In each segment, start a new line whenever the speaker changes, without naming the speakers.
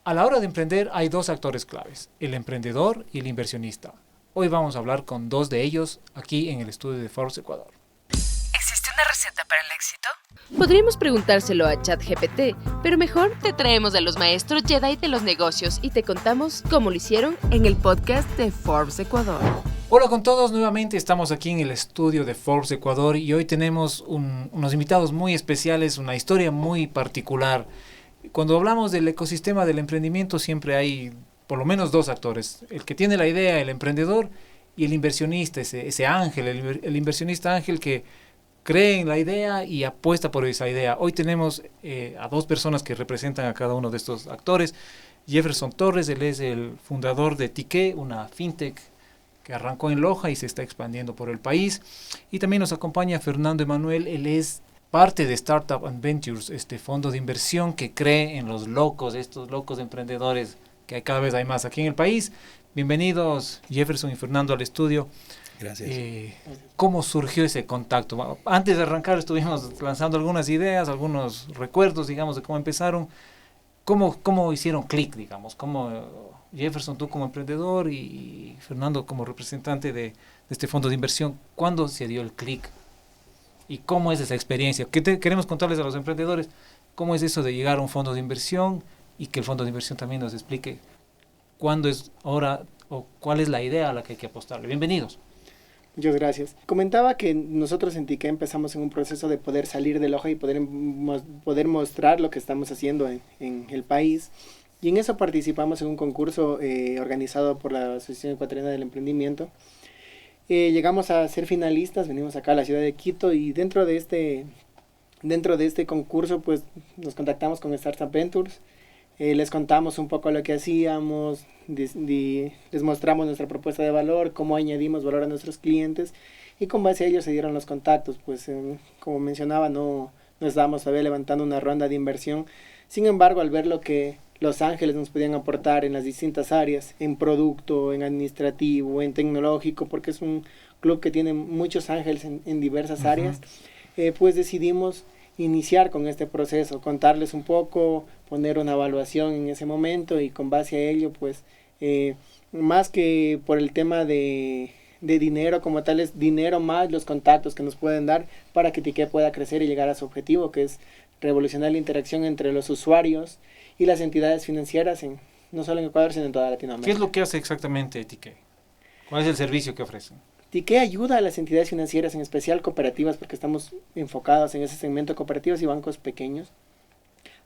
A la hora de emprender hay dos actores claves, el emprendedor y el inversionista. Hoy vamos a hablar con dos de ellos aquí en el estudio de Forbes Ecuador.
¿Existe una receta para el éxito?
Podríamos preguntárselo a ChatGPT, pero mejor te traemos a los maestros Jedi de los negocios y te contamos cómo lo hicieron en el podcast de Forbes Ecuador.
Hola con todos, nuevamente estamos aquí en el estudio de Forbes Ecuador y hoy tenemos unos invitados muy especiales, una historia muy particular. Cuando hablamos del ecosistema del emprendimiento siempre hay por lo menos dos actores, el que tiene la idea, el emprendedor, y el inversionista, ese ángel, el inversionista ángel que cree en la idea y apuesta por esa idea. Hoy tenemos a dos personas que representan a cada uno de estos actores. Jefferson Torres, él es el fundador de Tiqué, una fintech que arrancó en Loja y se está expandiendo por el país. Y también nos acompaña Fernando Emanuel, él es parte de Startup and Ventures, este fondo de inversión que cree en los locos, estos locos emprendedores que cada vez hay más aquí en el país. Bienvenidos Jefferson y Fernando al estudio.
Gracias.
¿Cómo surgió ese contacto? Antes de arrancar estuvimos lanzando algunas ideas, algunos recuerdos, digamos, de cómo empezaron. ¿Cómo hicieron clic, digamos? ¿Cómo Jefferson, tú como emprendedor y Fernando como representante de este fondo de inversión, cuándo se dio el clic? ¿Y cómo es esa experiencia? Queremos contarles a los emprendedores cómo es eso de llegar a un fondo de inversión y que el fondo de inversión también nos explique cuándo es hora o cuál es la idea a la que hay que apostarle. Bienvenidos.
Muchas gracias. Comentaba que nosotros en Tiqué empezamos en un proceso de poder salir de Loja y poder mostrar lo que estamos haciendo en el país. Y en eso participamos en un concurso organizado por la Asociación Ecuatoriana del Emprendimiento. Llegamos a ser finalistas, venimos acá a la ciudad de Quito y dentro de este concurso pues nos contactamos con Startup Ventures. Les contamos un poco lo que hacíamos, les mostramos nuestra propuesta de valor, cómo añadimos valor a nuestros clientes y con base a ello se dieron los contactos. Pues como mencionaba, no estábamos todavía levantando una ronda de inversión. Sin embargo, al ver lo que Los Ángeles nos podían aportar en las distintas áreas, en producto, en administrativo, en tecnológico, porque es un club que tiene muchos ángeles en diversas áreas, pues decidimos iniciar con este proceso, contarles un poco, poner una evaluación en ese momento y con base a ello, pues, más que por el tema de dinero como tal, es dinero más los contactos que nos pueden dar para que Tiqué pueda crecer y llegar a su objetivo, que es revolucionar la interacción entre los usuarios y las entidades financieras, no solo en Ecuador, sino en toda Latinoamérica.
¿Qué es lo que hace exactamente Tiqué? ¿Cuál es el servicio que ofrecen?
Tiqué ayuda a las entidades financieras, en especial cooperativas, porque estamos enfocados en ese segmento de cooperativas y bancos pequeños,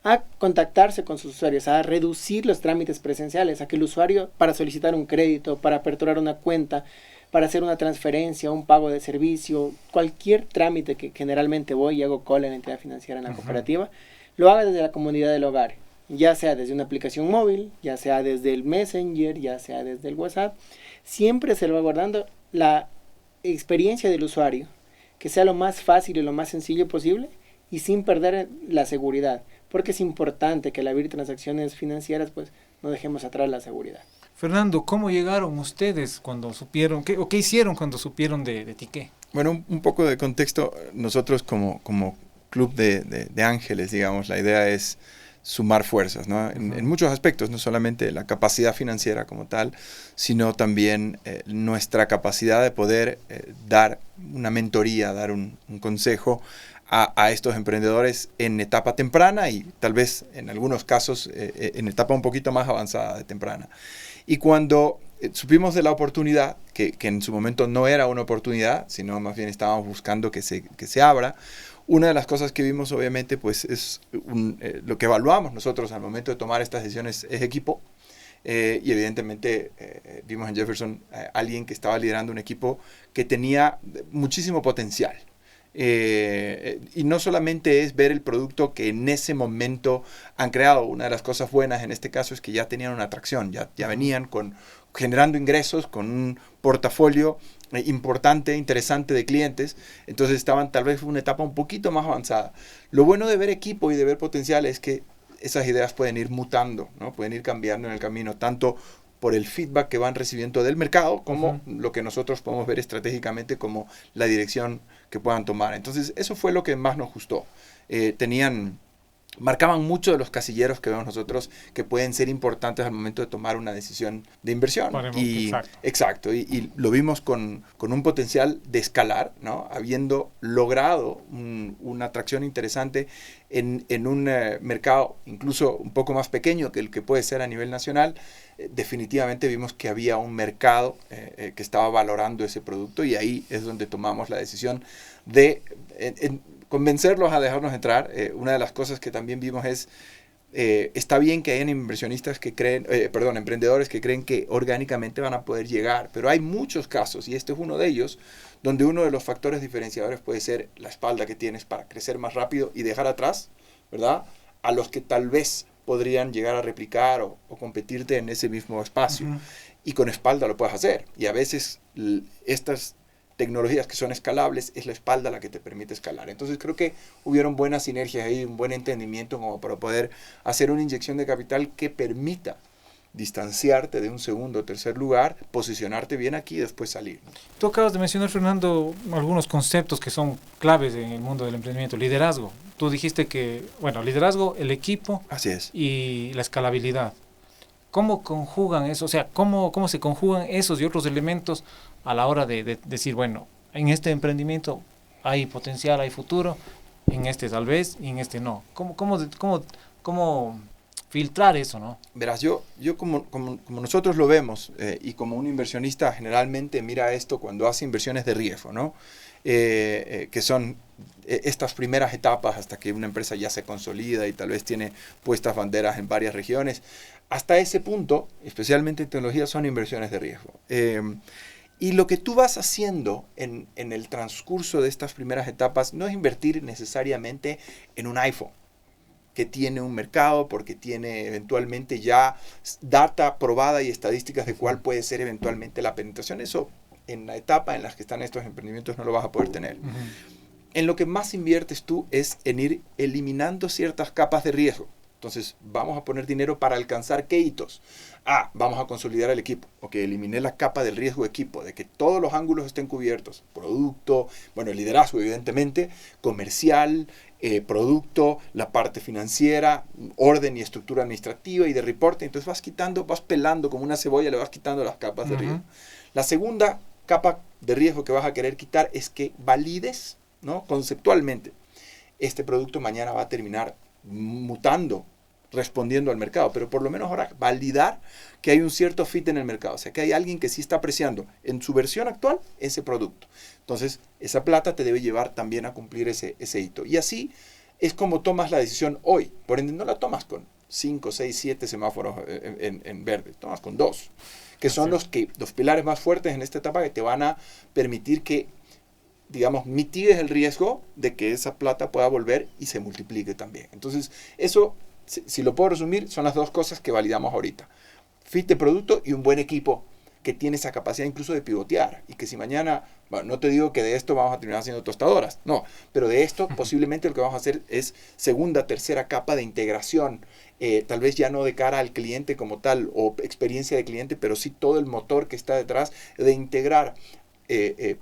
a contactarse con sus usuarios, a reducir los trámites presenciales, a que el usuario, para solicitar un crédito, para aperturar una cuenta, para hacer una transferencia, un pago de servicio, cualquier trámite que generalmente voy y hago cola en la entidad financiera en la cooperativa, lo haga desde la comunidad del hogar, ya sea desde una aplicación móvil, ya sea desde el Messenger, ya sea desde el WhatsApp, siempre salvaguardando la experiencia del usuario, que sea lo más fácil y lo más sencillo posible y sin perder la seguridad, porque es importante que al abrir transacciones financieras pues no dejemos atrás la seguridad.
Fernando, ¿cómo llegaron ustedes cuando supieron, qué hicieron cuando supieron de Tiqué?
Bueno, un poco de contexto. Nosotros como club de ángeles, digamos, la idea es sumar fuerzas, ¿no? En muchos aspectos, no solamente la capacidad financiera como tal, sino también nuestra capacidad de poder dar una mentoría, dar un consejo a estos emprendedores en etapa temprana y tal vez en algunos casos en etapa un poquito más avanzada de temprana. Y cuando supimos de la oportunidad, que en su momento no era una oportunidad, sino más bien estábamos buscando que se abra, una de las cosas que vimos obviamente pues es lo que evaluamos nosotros al momento de tomar estas decisiones es equipo. Y evidentemente vimos en Jefferson alguien que estaba liderando un equipo que tenía muchísimo potencial. Y no solamente es ver el producto que en ese momento han creado. Una de las cosas buenas en este caso es que ya tenían una atracción, ya venían generando ingresos con un portafolio importante, interesante de clientes. Entonces estaban tal vez en una etapa un poquito más avanzada. Lo bueno de ver equipo y de ver potencial es que esas ideas pueden ir mutando, ¿no? Pueden ir cambiando en el camino, tanto por el feedback que van recibiendo del mercado, como lo que nosotros podemos ver estratégicamente como la dirección que puedan tomar. Entonces, eso fue lo que más nos gustó. Tenían marcaban mucho de los casilleros que vemos nosotros que pueden ser importantes al momento de tomar una decisión de inversión. Exacto. Y lo vimos con un potencial de escalar, ¿no? Habiendo logrado una atracción interesante en un mercado incluso un poco más pequeño que el que puede ser a nivel nacional. Definitivamente vimos que había un mercado que estaba valorando ese producto, y ahí es donde tomamos la decisión de convencerlos a dejarnos entrar. Una de las cosas que también vimos es, está bien que hayan inversionistas que creen, emprendedores que creen que orgánicamente van a poder llegar, pero hay muchos casos, y este es uno de ellos, donde uno de los factores diferenciadores puede ser la espalda que tienes para crecer más rápido y dejar atrás, ¿verdad?, a los que tal vez podrían llegar a replicar o competirte en ese mismo espacio. Uh-huh. Y con espalda lo puedes hacer. Y a veces estas tecnologías que son escalables, es la espalda la que te permite escalar. Entonces creo que hubieron buenas sinergias ahí, un buen entendimiento como para poder hacer una inyección de capital que permita distanciarte de un segundo o tercer lugar, posicionarte bien aquí y después salir, ¿no?
Tú acabas de mencionar, Fernando, algunos conceptos que son claves en el mundo del emprendimiento. Liderazgo. Tú dijiste que, liderazgo, el equipo.
Así es.
Y la escalabilidad. ¿Cómo conjugan eso? O sea, ¿cómo se conjugan esos y otros elementos a la hora de decir, bueno, en este emprendimiento hay potencial, hay futuro, en este tal vez y en este no? ¿Cómo filtrar eso, no?
Verás, yo como nosotros lo vemos, y como un inversionista generalmente mira esto cuando hace inversiones de riesgo, ¿no? Que son estas primeras etapas hasta que una empresa ya se consolida y tal vez tiene puestas banderas en varias regiones. Hasta ese punto, especialmente en tecnología, son inversiones de riesgo. Y lo que tú vas haciendo en el transcurso de estas primeras etapas no es invertir necesariamente en un iPhone que tiene un mercado, porque tiene eventualmente ya data probada y estadísticas de cuál puede ser eventualmente la penetración. Eso en la etapa en la que están estos emprendimientos no lo vas a poder tener. Uh-huh. En lo que más inviertes tú es en ir eliminando ciertas capas de riesgo. Entonces, vamos a poner dinero para alcanzar ¿qué hitos? Vamos a consolidar el equipo. Ok, eliminé la capa del riesgo equipo, de que todos los ángulos estén cubiertos. Producto, el liderazgo evidentemente, comercial, producto, la parte financiera, orden y estructura administrativa y de reporte. Entonces vas pelando como una cebolla, le vas quitando las capas de riesgo. La segunda capa de riesgo que vas a querer quitar es que valides, ¿no?, conceptualmente. Este producto mañana va a terminar mutando, respondiendo al mercado, pero por lo menos ahora validar que hay un cierto fit en el mercado, o sea, que hay alguien que sí está apreciando en su versión actual ese producto. Entonces, esa plata te debe llevar también a cumplir ese hito. Y así es como tomas la decisión hoy. Por ende, no la tomas con 5, 6, 7 semáforos en verde, tomas con 2, que son los pilares más fuertes en esta etapa que te van a permitir que, digamos, mitigues el riesgo de que esa plata pueda volver y se multiplique también. Entonces, eso, si lo puedo resumir, son las dos cosas que validamos ahorita. Fit de producto y un buen equipo que tiene esa capacidad incluso de pivotear. Y que si mañana, no te digo que de esto vamos a terminar haciendo tostadoras, no, pero de esto posiblemente lo que vamos a hacer es segunda, tercera capa de integración, tal vez ya no de cara al cliente como tal o experiencia de cliente, pero sí todo el motor que está detrás de integrar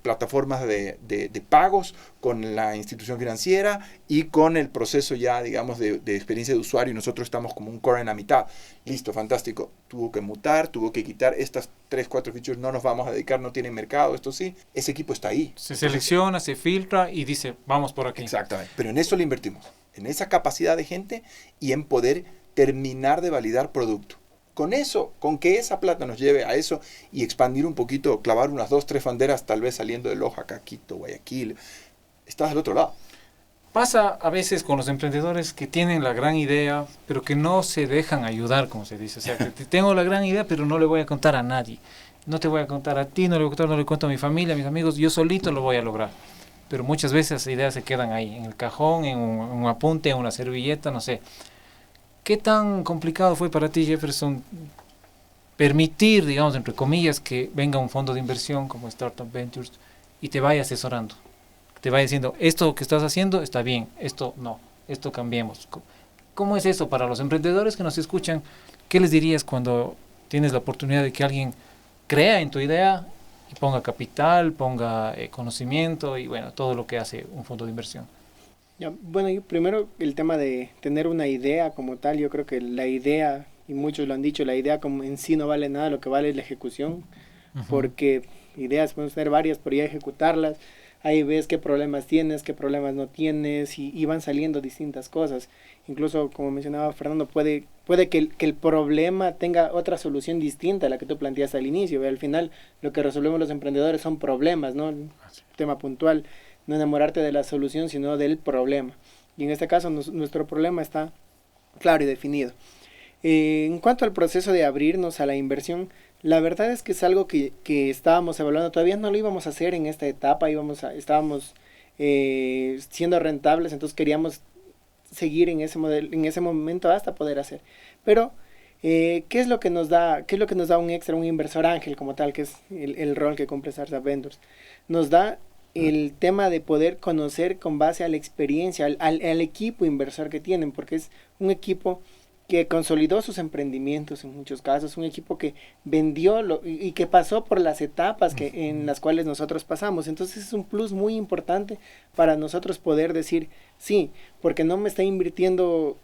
plataformas de pagos con la institución financiera y con el proceso ya, digamos, de experiencia de usuario. Nosotros estamos como un core en la mitad. Listo, fantástico. Tuvo que mutar, tuvo que quitar estas 3, 4 features, no nos vamos a dedicar, no tienen mercado, esto sí. Ese equipo está ahí.
Se selecciona, se filtra y dice, vamos por aquí.
Exactamente. Pero en eso le invertimos. En esa capacidad de gente y en poder terminar de validar producto. Con eso, con que esa plata nos lleve a eso y expandir un poquito, clavar unas 2, 3 banderas, tal vez saliendo de Loja, Quito, Guayaquil, estás del otro lado.
Pasa a veces con los emprendedores que tienen la gran idea, pero que no se dejan ayudar, como se dice. O sea, que tengo la gran idea, pero no le voy a contar a nadie. No te voy a contar a ti, no le voy a contar, no le cuento a mi familia, a mis amigos, yo solito lo voy a lograr. Pero muchas veces esas ideas se quedan ahí, en el cajón, en un apunte, en una servilleta, no sé. ¿Qué tan complicado fue para ti, Jefferson, permitir, digamos, entre comillas, que venga un fondo de inversión como Startup Ventures y te vaya asesorando? Te vaya diciendo, esto que estás haciendo está bien, esto no, esto cambiemos. ¿Cómo es eso para los emprendedores que nos escuchan? ¿Qué les dirías cuando tienes la oportunidad de que alguien crea en tu idea y ponga capital, ponga conocimiento y, bueno, todo lo que hace un fondo de inversión?
Ya, bueno, yo primero el tema de tener una idea como tal, yo creo que la idea, y muchos lo han dicho, la idea como en sí no vale nada, lo que vale es la ejecución, porque ideas podemos tener varias, pero ya ejecutarlas, ahí ves qué problemas tienes, qué problemas no tienes, y van saliendo distintas cosas. Incluso, como mencionaba Fernando, puede que el problema tenga otra solución distinta a la que tú planteaste al inicio. Al final, lo que resolvemos los emprendedores son problemas, ¿no? El tema puntual, no enamorarte de la solución, sino del problema. Y en este caso, nuestro problema está claro y definido. En cuanto al proceso de abrirnos a la inversión, la verdad es que es algo que estábamos evaluando. Todavía no lo íbamos a hacer en esta etapa, estábamos siendo rentables, entonces queríamos seguir en ese modelo, en ese momento hasta poder hacer. Pero, ¿qué es lo que nos da un extra, un inversor ángel como tal, que es el rol que cumple Startup Ventures? Nos da el tema de poder conocer con base a la experiencia, al equipo inversor que tienen, porque es un equipo que consolidó sus emprendimientos en muchos casos, un equipo que vendió y que pasó por las etapas en las cuales nosotros pasamos. Entonces es un plus muy importante para nosotros poder decir, sí, porque no me está invirtiendo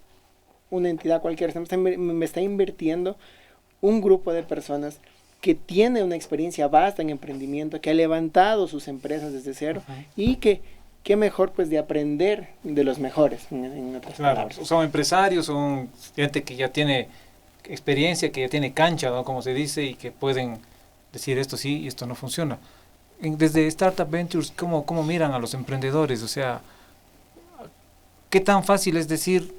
una entidad cualquiera, me está invirtiendo un grupo de personas que tiene una experiencia vasta en emprendimiento, que ha levantado sus empresas desde cero y que qué mejor pues de aprender de los mejores, en otras palabras.
Son empresarios, son gente que ya tiene experiencia, que ya tiene cancha, ¿no? Como se dice, y que pueden decir esto sí y esto no funciona. Desde Startup Ventures, ¿cómo miran a los emprendedores? O sea, ¿qué tan fácil es decir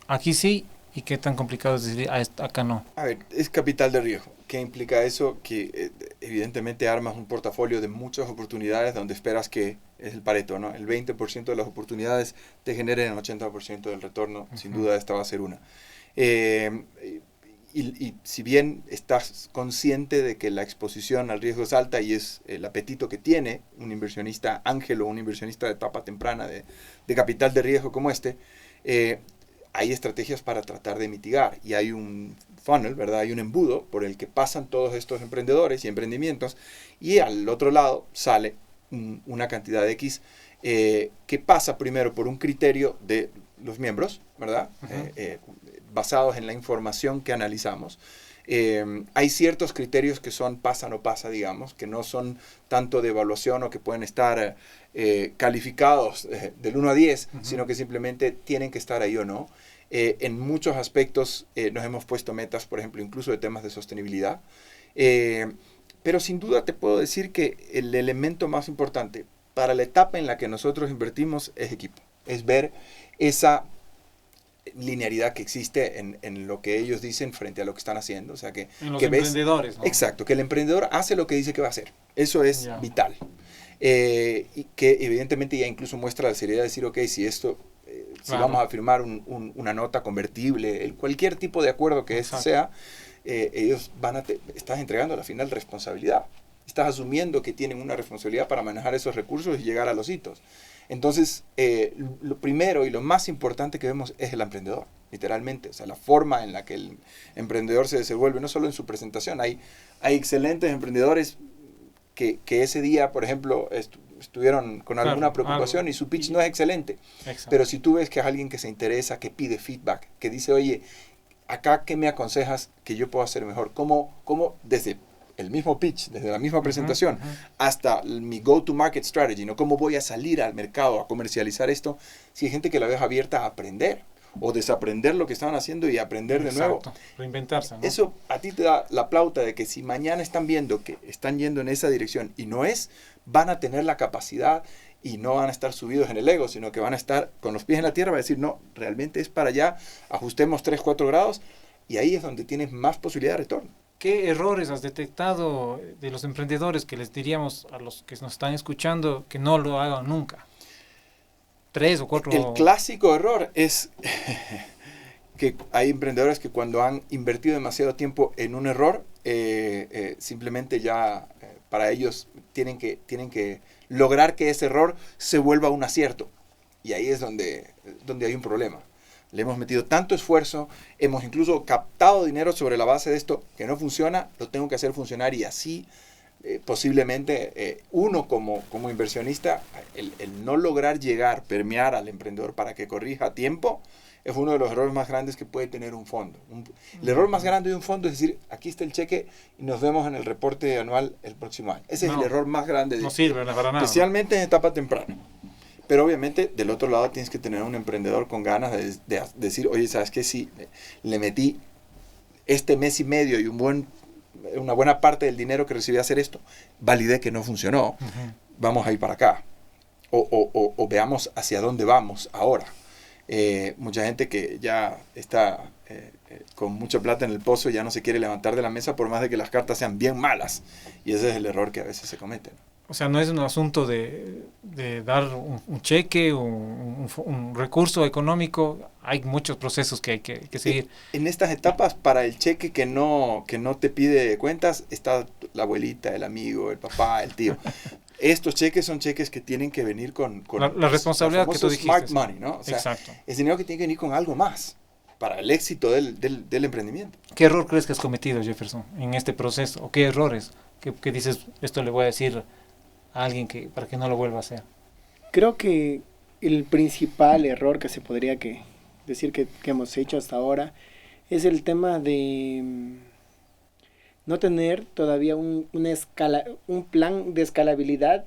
aquí sí y qué tan complicado es decir acá no?
A ver, es capital de riesgo. ¿Qué implica eso? Que evidentemente armas un portafolio de muchas oportunidades donde esperas que es el Pareto, ¿no? El 20% de las oportunidades te generen el 80% del retorno. Sin duda esta va a ser una. Y si bien estás consciente de que la exposición al riesgo es alta y es el apetito que tiene un inversionista ángel o un inversionista de etapa temprana de capital de riesgo como este, hay estrategias para tratar de mitigar y hay un funnel, ¿verdad? Hay un embudo por el que pasan todos estos emprendedores y emprendimientos y al otro lado sale una cantidad de X que pasa primero por un criterio de los miembros, ¿verdad? Basados en la información que analizamos. Hay ciertos criterios que son pasa o no pasa, digamos, que no son tanto de evaluación o que pueden estar calificados del 1 a 10, sino que simplemente tienen que estar ahí o no. En muchos aspectos nos hemos puesto metas, por ejemplo, incluso de temas de sostenibilidad. Pero sin duda te puedo decir que el elemento más importante para la etapa en la que nosotros invertimos es equipo. Es ver esa linearidad que existe en lo que ellos dicen frente a lo que están haciendo. O sea, que
en los emprendedores, ¿no?
Exacto, que el emprendedor hace lo que dice que va a hacer. Eso es vital. Y que evidentemente ya incluso muestra la seriedad de decir, ok, si esto, si vamos a firmar una nota convertible, cualquier tipo de acuerdo que ese sea, ellos estás entregando al final responsabilidad. Estás asumiendo que tienen una responsabilidad para manejar esos recursos y llegar a los hitos. Entonces, lo primero y lo más importante que vemos es el emprendedor, literalmente. O sea, la forma en la que el emprendedor se desenvuelve, no solo en su presentación. Hay excelentes emprendedores que ese día, por ejemplo, estuvieron con alguna preocupación y su pitch no es excelente. Exacto. Pero si tú ves que es alguien que se interesa, que pide feedback, que dice, oye, acá, ¿qué me aconsejas que yo puedo hacer mejor? ¿Cómo desde el mismo pitch, desde la misma presentación, hasta mi go-to-market strategy, ¿no? ¿Cómo voy a salir al mercado a comercializar esto? Si hay gente que la ves abierta a aprender o desaprender lo que estaban haciendo y aprender de nuevo.
Reinventarse, ¿no?
Eso a ti te da la pauta de que si mañana están viendo que están yendo en esa dirección y no es, van a tener la capacidad y no van a estar subidos en el ego, sino que van a estar con los pies en la tierra, van a decir, no, realmente es para allá, ajustemos 3-4 grados y ahí es donde tienes más posibilidad de retorno.
¿Qué errores has detectado de los emprendedores que les diríamos a los que nos están escuchando que no lo hagan nunca? 3 o 4.
El clásico error es que hay emprendedores que cuando han invertido demasiado tiempo en un error, simplemente ya para ellos tienen que lograr que ese error se vuelva un acierto. Y ahí es donde hay un problema. Le hemos metido tanto esfuerzo, hemos incluso captado dinero sobre la base de esto que no funciona, lo tengo que hacer funcionar y así posiblemente uno como inversionista, el no lograr permear al emprendedor para que corrija a tiempo, es uno de los errores más grandes que puede tener un fondo. El error más grande de un fondo es decir, aquí está el cheque y nos vemos en el reporte anual el próximo año. Ese es el error más grande.
No sirve para nada.
Especialmente en etapa temprana. Pero obviamente del otro lado tienes que tener un emprendedor con ganas de decir, oye, ¿sabes qué? Si le metí este mes y medio y una buena parte del dinero que recibí a hacer esto, validé que no funcionó, vamos a ir para acá. O veamos hacia dónde vamos ahora. Mucha gente que ya está con mucha plata en el pozo ya no se quiere levantar de la mesa por más de que las cartas sean bien malas. Y ese es el error que a veces se comete, ¿no?
O sea, no es un asunto de dar un cheque o un recurso económico. Hay muchos procesos que hay que seguir.
En estas etapas, para el cheque que no te pide cuentas, está la abuelita, el amigo, el papá, el tío. Estos cheques son cheques que tienen que venir con
la responsabilidad que tú dijiste.
Smart money, ¿no? O sea,
exacto.
Es dinero que tiene que venir con algo más para el éxito del emprendimiento.
¿Qué error crees que has cometido, Jefferson, en este proceso? ¿O qué errores que dices, esto le voy a decir a alguien para que no lo vuelva a hacer?
Creo que el principal error que se podría decir que hemos hecho hasta ahora es el tema de no tener todavía un plan de escalabilidad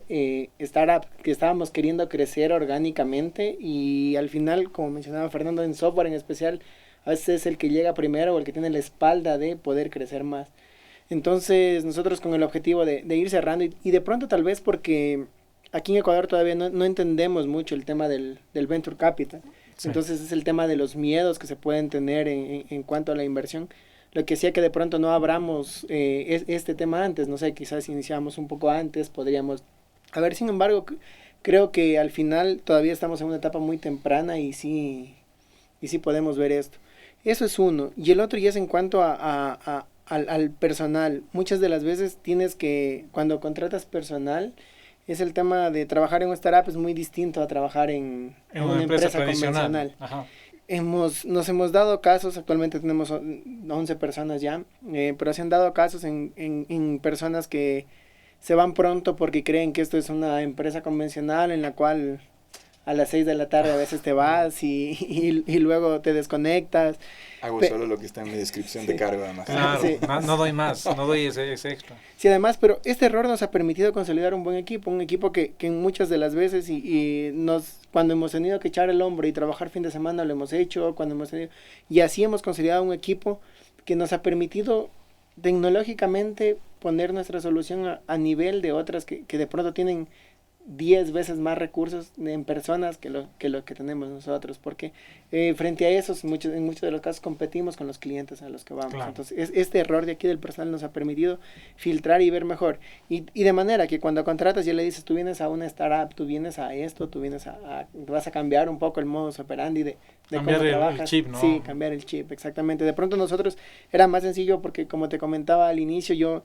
startup, que estábamos queriendo crecer orgánicamente y al final, como mencionaba Fernando, en software en especial, a veces es el que llega primero o el que tiene la espalda de poder crecer más. Entonces nosotros con el objetivo de ir cerrando y de pronto tal vez porque aquí en Ecuador todavía no entendemos mucho el tema del venture capital. Sí. Entonces es el tema de los miedos que se pueden tener en cuanto a la inversión. Lo que hacía que de pronto no abramos este tema antes, no sé, quizás si iniciamos un poco antes, podríamos... A ver, sin embargo, creo que al final todavía estamos en una etapa muy temprana y sí podemos ver esto. Eso es uno. Y el otro ya es en cuanto al personal. Muchas de las veces tienes que, cuando contratas personal, es el tema de trabajar en un startup es muy distinto a trabajar en una empresa convencional.
Ajá.
Nos hemos dado casos, actualmente tenemos 11 personas ya, pero se han dado casos en personas que se van pronto porque creen que esto es una empresa convencional en la cual a las 6 de la tarde a veces te vas y luego te desconectas.
Hago solo lo que está en mi descripción de cargo, además.
Claro,
sí.
No doy más, no doy ese extra.
Sí, además, pero este error nos ha permitido consolidar un buen equipo, un equipo que en muchas de las veces cuando hemos tenido que echar el hombro y trabajar fin de semana lo hemos hecho, y así hemos consolidado un equipo que nos ha permitido tecnológicamente poner nuestra solución a nivel de otras que de pronto tienen 10 veces más recursos en personas que lo que tenemos nosotros, porque frente a eso en muchos de los casos competimos con los clientes a los que vamos. Claro. Entonces este error de aquí del personal nos ha permitido filtrar y ver mejor, y de manera que cuando contratas ya le dices, tú vienes a una startup, tú vienes a esto, tú vienes vas a cambiar un poco el modus operandi de
cambiar
cómo trabajas.
El chip, ¿no?
Sí, cambiar el chip, exactamente. De pronto nosotros era más sencillo porque, como te comentaba al inicio, yo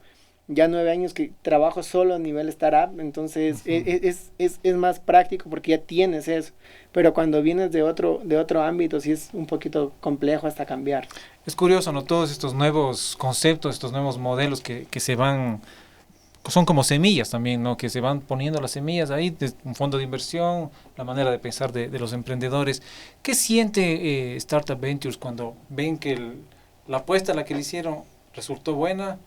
ya 9 años que trabajo solo a nivel startup, entonces es más práctico porque ya tienes eso, pero cuando vienes de otro ámbito sí es un poquito complejo hasta cambiar.
Es curioso, ¿no? Todos estos nuevos conceptos, estos nuevos modelos que se van, son como semillas también, ¿no? Que se van poniendo las semillas ahí, de un fondo de inversión, la manera de pensar de los emprendedores. ¿Qué siente Startup Ventures cuando ven que la apuesta a la que le hicieron resultó buena?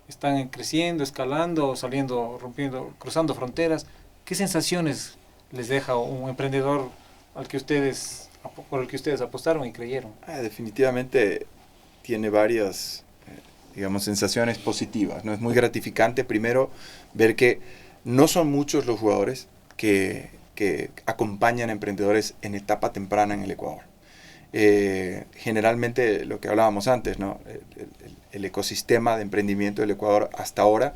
Están creciendo, escalando, saliendo, rompiendo, cruzando fronteras. ¿Qué sensaciones les deja un emprendedor por el que ustedes apostaron y creyeron?
Definitivamente tiene varias, sensaciones positivas, ¿no? Es muy gratificante, primero, ver que no son muchos los jugadores que acompañan a emprendedores en etapa temprana en el Ecuador. Generalmente lo que hablábamos antes, ¿no? El ecosistema de emprendimiento del Ecuador hasta ahora,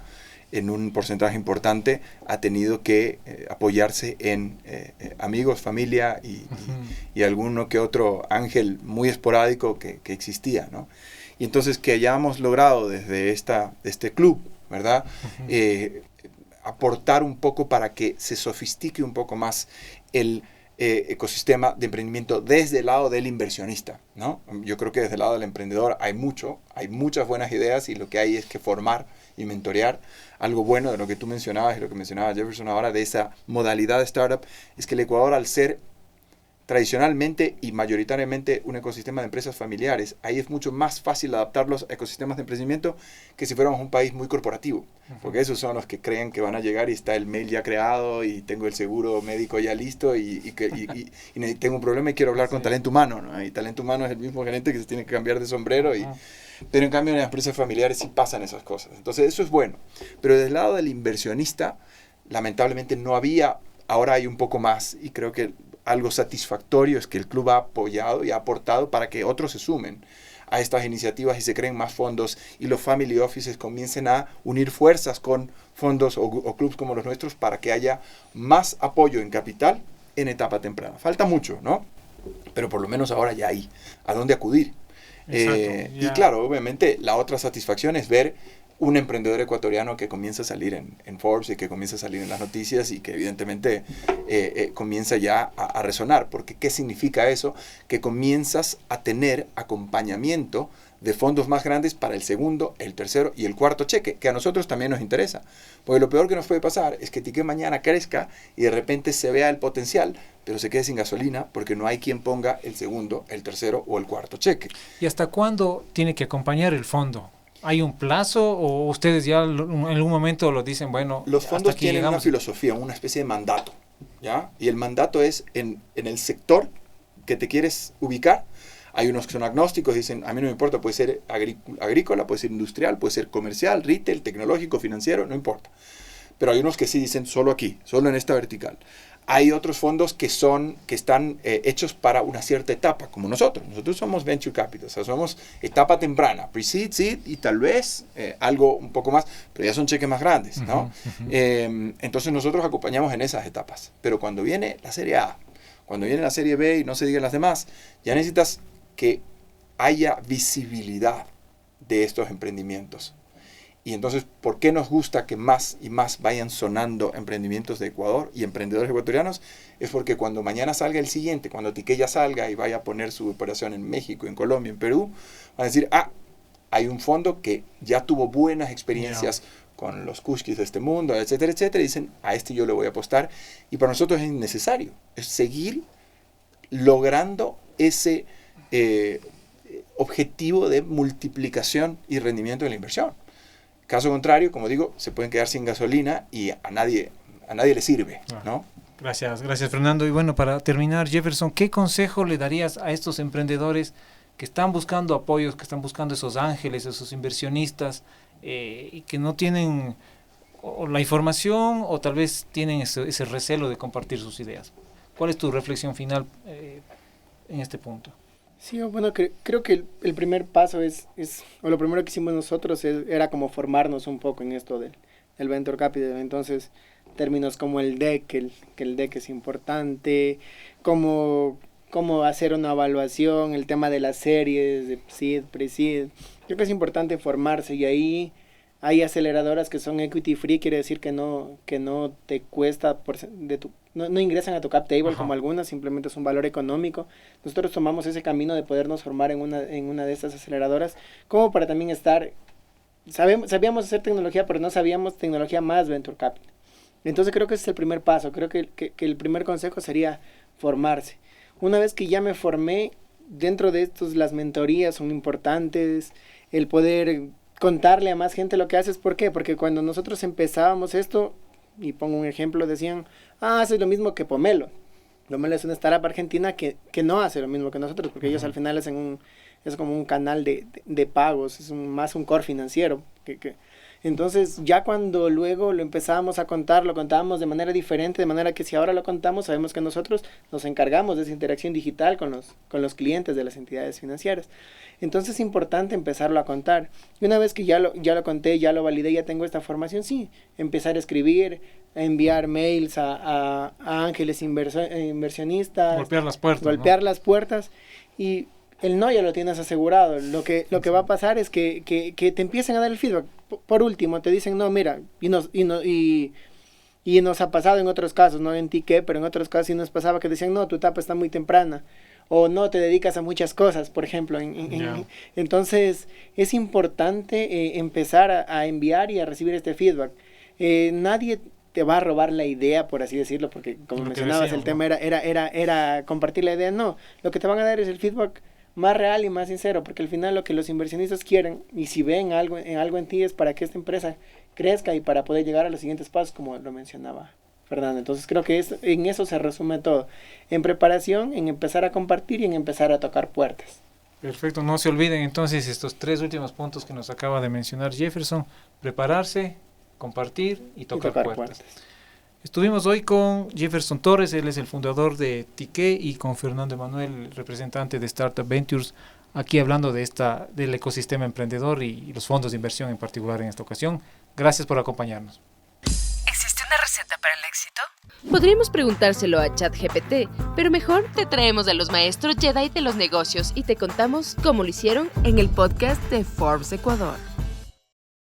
en un porcentaje importante, ha tenido que apoyarse en amigos, familia y alguno que otro ángel muy esporádico que existía, ¿no? Y entonces que hayamos logrado desde este club, ¿verdad? Aportar un poco para que se sofistique un poco más el ecosistema de emprendimiento desde el lado del inversionista, ¿no? Yo creo que desde el lado del emprendedor hay muchas buenas ideas y lo que hay es que formar y mentorear. Algo bueno de lo que tú mencionabas y lo que mencionaba Jefferson ahora de esa modalidad de startup es que el Ecuador, al ser tradicionalmente y mayoritariamente un ecosistema de empresas familiares, ahí es mucho más fácil adaptarlos a ecosistemas de emprendimiento que si fuéramos un país muy corporativo, porque esos son los que creen que van a llegar y está el mail ya creado y tengo el seguro médico ya listo y tengo un problema y quiero hablar con talento humano, ¿no? Y talento humano es el mismo gerente que se tiene que cambiar de sombrero, pero en cambio en las empresas familiares sí pasan esas cosas. Entonces eso es bueno, pero desde el lado del inversionista lamentablemente no había, ahora hay un poco más y creo que algo satisfactorio es que el club ha apoyado y ha aportado para que otros se sumen a estas iniciativas y se creen más fondos y los family offices comiencen a unir fuerzas con fondos o clubs como los nuestros para que haya más apoyo en capital en etapa temprana. Falta mucho, ¿no? Pero por lo menos ahora ya hay a dónde acudir. Y claro, obviamente la otra satisfacción es ver un emprendedor ecuatoriano que comienza a salir en Forbes y que comienza a salir en las noticias y que evidentemente comienza ya a resonar. Porque ¿qué significa eso? Que comienzas a tener acompañamiento de fondos más grandes para el segundo, el tercero y el cuarto cheque, que a nosotros también nos interesa. Porque lo peor que nos puede pasar es que Ticket mañana crezca y de repente se vea el potencial, pero se quede sin gasolina porque no hay quien ponga el segundo, el tercero o el cuarto cheque.
¿Y hasta cuándo tiene que acompañar el fondo? ¿Hay un plazo o ustedes ya en algún momento lo dicen, bueno,
los fondos
hasta aquí
tienen
llegamos?
una filosofía, una especie de mandato, ¿ya? Y el mandato es en el sector que te quieres ubicar. Hay unos que son agnósticos, dicen, a mí no me importa, puede ser agrícola, puede ser industrial, puede ser comercial, retail, tecnológico, financiero, no importa. Pero hay unos que sí dicen solo aquí, solo en esta vertical. Hay otros fondos que están hechos para una cierta etapa, como nosotros. Nosotros somos venture capital, o sea, somos etapa temprana, pre-seed, seed y tal vez algo un poco más, pero ya son cheques más grandes, ¿no? Entonces nosotros acompañamos en esas etapas. Pero cuando viene la serie A, cuando viene la serie B y no se digan las demás, ya necesitas que haya visibilidad de estos emprendimientos. Y entonces, ¿por qué nos gusta que más y más vayan sonando emprendimientos de Ecuador y emprendedores ecuatorianos? Es porque cuando mañana salga el siguiente, cuando Tiqueya salga y vaya a poner su operación en México, en Colombia, en Perú, van a decir, hay un fondo que ya tuvo buenas experiencias con los Kushkis de este mundo, etcétera, etcétera, y dicen, a este yo le voy a apostar. Y para nosotros es necesario, es seguir logrando ese objetivo de multiplicación y rendimiento de la inversión. Caso contrario, como digo, se pueden quedar sin gasolina y a nadie le sirve, ¿no?
Gracias Fernando. Y bueno, para terminar, Jefferson, ¿qué consejo le darías a estos emprendedores que están buscando apoyos, que están buscando esos ángeles, esos inversionistas y que no tienen o la información o tal vez tienen ese recelo de compartir sus ideas? ¿Cuál es tu reflexión final en este punto?
Sí, bueno, creo que el primer paso o lo primero que hicimos nosotros era como formarnos un poco en esto del Venture Capital. Entonces, términos como el DEC, que el DEC es importante, cómo hacer una evaluación, el tema de las series, de seed, pre-seed. Creo que es importante formarse y ahí hay aceleradoras que son equity free, quiere decir que no te cuesta no ingresan a tu cap table como algunas, simplemente es un valor económico. Nosotros tomamos ese camino de podernos formar en una de estas aceleradoras, como para también sabíamos hacer tecnología, pero no sabíamos tecnología más venture capital. Entonces creo que ese es el primer paso, creo que el primer consejo sería formarse. Una vez que ya me formé, dentro de estos las mentorías son importantes, el poder contarle a más gente lo que haces. ¿Por qué? Porque cuando nosotros empezábamos esto, y pongo un ejemplo, decían, haces lo mismo que Pomelo. Pomelo es una startup argentina que no hace lo mismo que nosotros, porque ellos al final es como un canal de pagos, es más un core financiero. Entonces ya cuando luego lo empezábamos a contar, lo contábamos de manera diferente, de manera que si ahora lo contamos, sabemos que nosotros nos encargamos de esa interacción digital con los clientes de las entidades financieras. Entonces es importante empezarlo a contar. Y una vez que ya lo conté, ya lo validé, ya tengo esta formación, sí, empezar a escribir, a enviar mails a ángeles inversionistas. Golpear las puertas. Y el no ya lo tienes asegurado. Lo que va a pasar es que te empiecen a dar el feedback. Por último, te dicen, no, mira, y Y nos ha pasado en otros casos, no en ti qué, pero en otros casos sí nos pasaba que decían, no, tu etapa está muy temprana, o no te dedicas a muchas cosas, por ejemplo. Entonces, es importante empezar a enviar y a recibir este feedback. Nadie te va a robar la idea, por así decirlo, porque como mencionabas, el tema era compartir la idea. No, lo que te van a dar es el feedback más real y más sincero, porque al final lo que los inversionistas quieren, y si ven algo en ti, es para que esta empresa crezca y para poder llegar a los siguientes pasos, como lo mencionaba Fernando. Entonces creo que en eso se resume todo, en preparación, en empezar a compartir y en empezar a tocar puertas.
Perfecto, no se olviden entonces estos 3 últimos puntos que nos acaba de mencionar Jefferson: prepararse, compartir y tocar puertas. Estuvimos hoy con Jefferson Torres, él es el fundador de Tiqué, y con Fernando Emanuel, representante de Startup Ventures, aquí hablando del ecosistema emprendedor y los fondos de inversión en particular en esta ocasión. Gracias por acompañarnos.
¿Existe una receta para el éxito?
Podríamos preguntárselo a ChatGPT, pero mejor te traemos a los maestros Jedi de los negocios y te contamos cómo lo hicieron en el podcast de Forbes Ecuador.